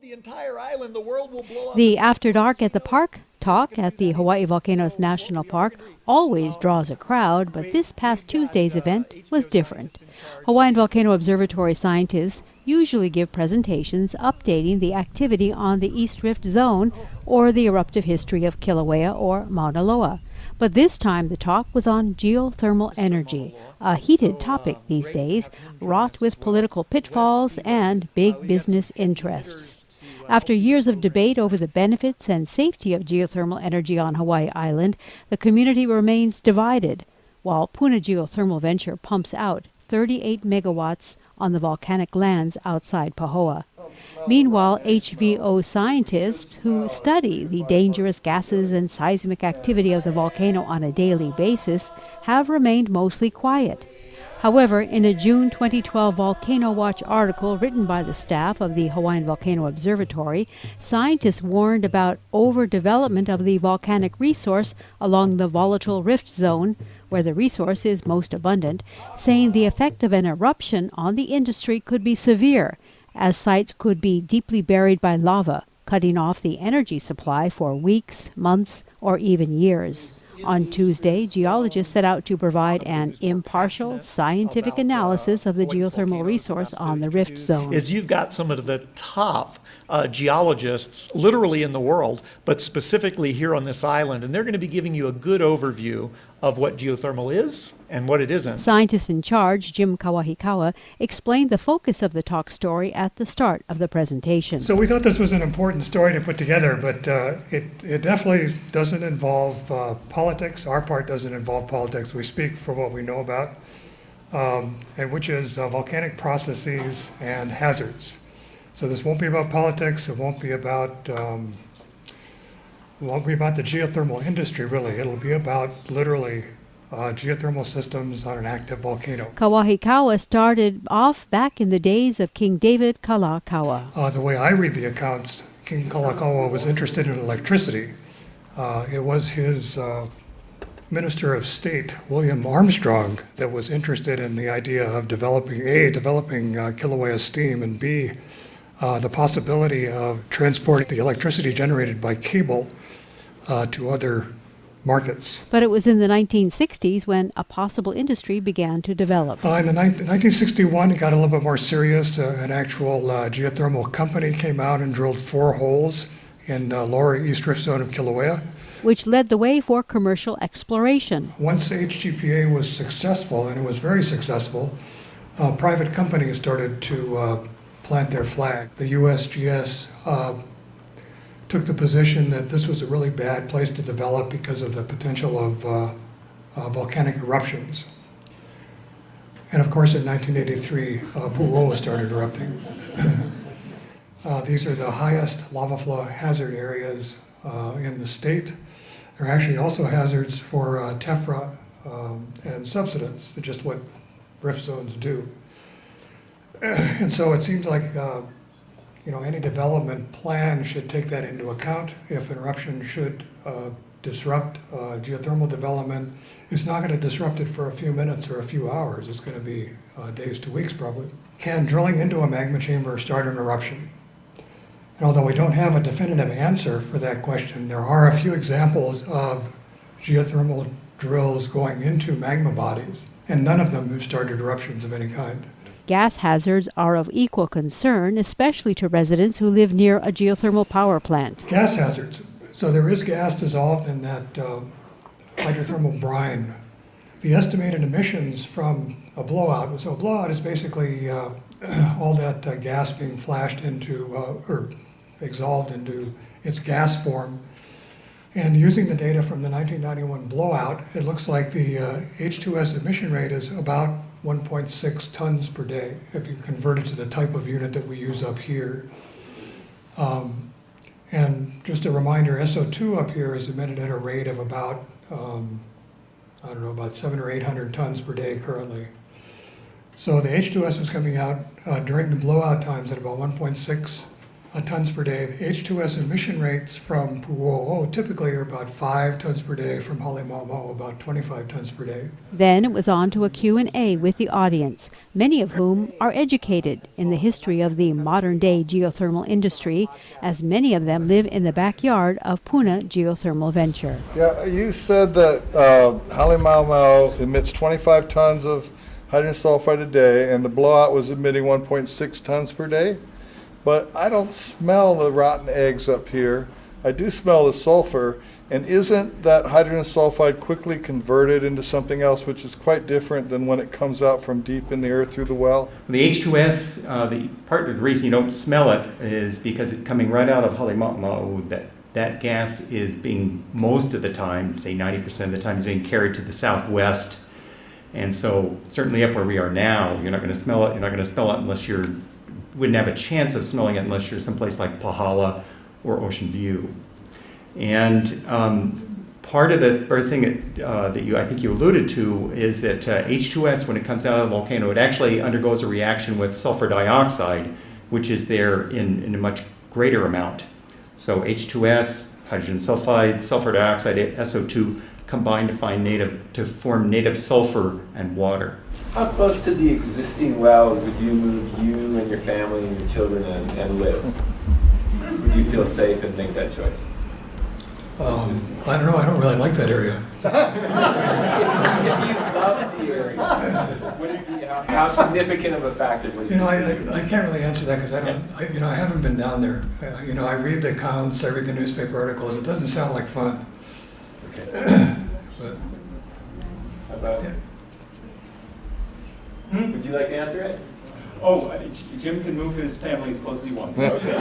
the entire island, the world will blow up. The After Dark at the Park talk at the Hawaii Volcanoes National Park always draws a crowd, but this past Tuesday's event was different. Hawaiian Volcano Observatory scientists usually give presentations updating the activity on the East Rift Zone or the eruptive history of Kilauea or Mauna Loa. But this time the talk was on geothermal energy, a heated topic these days, wrought with political pitfalls and big business interests. After years of debate over the benefits and safety of geothermal energy on Hawaii Island, the community remains divided, while Puna Geothermal Venture pumps out 38 megawatts on the volcanic lands outside Pahoa. Meanwhile, HVO scientists who study the dangerous gases and seismic activity of the volcano on a daily basis have remained mostly quiet. However, in a June 2012 Volcano Watch article written by the staff of the Hawaiian Volcano Observatory, scientists warned about overdevelopment of the volcanic resource along the volatile rift zone, where the resource is most abundant, saying the effect of an eruption on the industry could be severe, as sites could be deeply buried by lava, cutting off the energy supply for weeks, months, or even years. On Tuesday, geologists set out to provide an impartial, scientific analysis of the geothermal resource on the rift zone. You've got some of the top geologists literally in the world, but specifically here on this island, and they're going to be giving you a good overview of what geothermal is and what it isn't. Scientist in charge, Jim Kawahikawa, explained the focus of the talk story at the start of the presentation. So we thought this was an important story to put together, but it definitely doesn't involve politics. Our part doesn't involve politics. We speak for what we know about, and which is volcanic processes and hazards. So this won't be about politics. It won't be about the geothermal industry, really. It'll be about literally geothermal systems on an active volcano. Kawahikawa started off back in the days of King David Kalakaua. The way I read the accounts, King Kalakaua was interested in electricity. It was his Minister of State, William Armstrong, that was interested in the idea of developing Kilauea steam, and B, the possibility of transporting the electricity generated by cable to other markets. But it was in the 1960s when a possible industry began to develop. In 1961, it got a little bit more serious. An actual geothermal company came out and drilled 4 holes in the lower East Rift Zone of Kilauea, which led the way for commercial exploration. Once HGPA was successful, and it was very successful, private companies started to plant their flag. The USGS took the position that this was a really bad place to develop because of the potential of volcanic eruptions. And of course, in 1983, Pu'uoa started erupting. These are the highest lava flow hazard areas in the state. There are actually also hazards for tephra and subsidence, just what rift zones do. And so it seems like any development plan should take that into account. If an eruption should disrupt geothermal development, it's not going to disrupt it for a few minutes or a few hours. It's going to be days to weeks probably. Can drilling into a magma chamber start an eruption? And although we don't have a definitive answer for that question, there are a few examples of geothermal drills going into magma bodies, and none of them have started eruptions of any kind. Gas hazards are of equal concern, especially to residents who live near a geothermal power plant. Gas hazards. So there is gas dissolved in that hydrothermal brine. The estimated emissions from a blowout, so a blowout is basically all that gas being flashed into, or exhaled into its gas form. And using the data from the 1991 blowout, it looks like the H2S emission rate is about 1.6 tons per day, if you convert it to the type of unit that we use up here. And just a reminder, SO2 up here is emitted at a rate of about, about 700 or 800 tons per day currently. So the H2S was coming out during the blowout times at about 1.6 tons per day. The H2S emission rates from Pu'u'o typically are about 5 tons per day, from Halemaumau about 25 tons per day. Then it was on to a Q&A with the audience, many of whom are educated in the history of the modern-day geothermal industry, as many of them live in the backyard of Puna Geothermal Venture. Yeah, you said that Halemaumau emits 25 tons of hydrogen sulfide a day, and the blowout was emitting 1.6 tons per day. But I don't smell the rotten eggs up here. I do smell the sulfur. And isn't that hydrogen sulfide quickly converted into something else, which is quite different than when it comes out from deep in the earth through the well? The H2S, the part of the reason you don't smell it is because it coming right out of Halemaumau, that gas is being, most of the time, say 90% of the time, is being carried to the southwest. And so certainly up where we are now, you're not going to smell it. You're not going to smell it unless wouldn't have a chance of smelling it unless you're someplace like Pahala or Ocean View. And part of the thing that I think you alluded to is that H2S, when it comes out of the volcano, it actually undergoes a reaction with sulfur dioxide, which is there in a much greater amount. So H2S, hydrogen sulfide, sulfur dioxide, SO2 combine to form native sulfur and water. How close to the existing wells would you move you and your family and your children and live? Would you feel safe and make that choice? I don't know. I don't really like that area. If you love the area, would it be, how significant of a factor would it be? You know, I can't really answer that because I haven't been down there. I read the accounts, I read the newspaper articles. It doesn't sound like fun. Okay. But How about, yeah. would you like to answer it? Oh, Jim can move his family as close as he wants. Okay.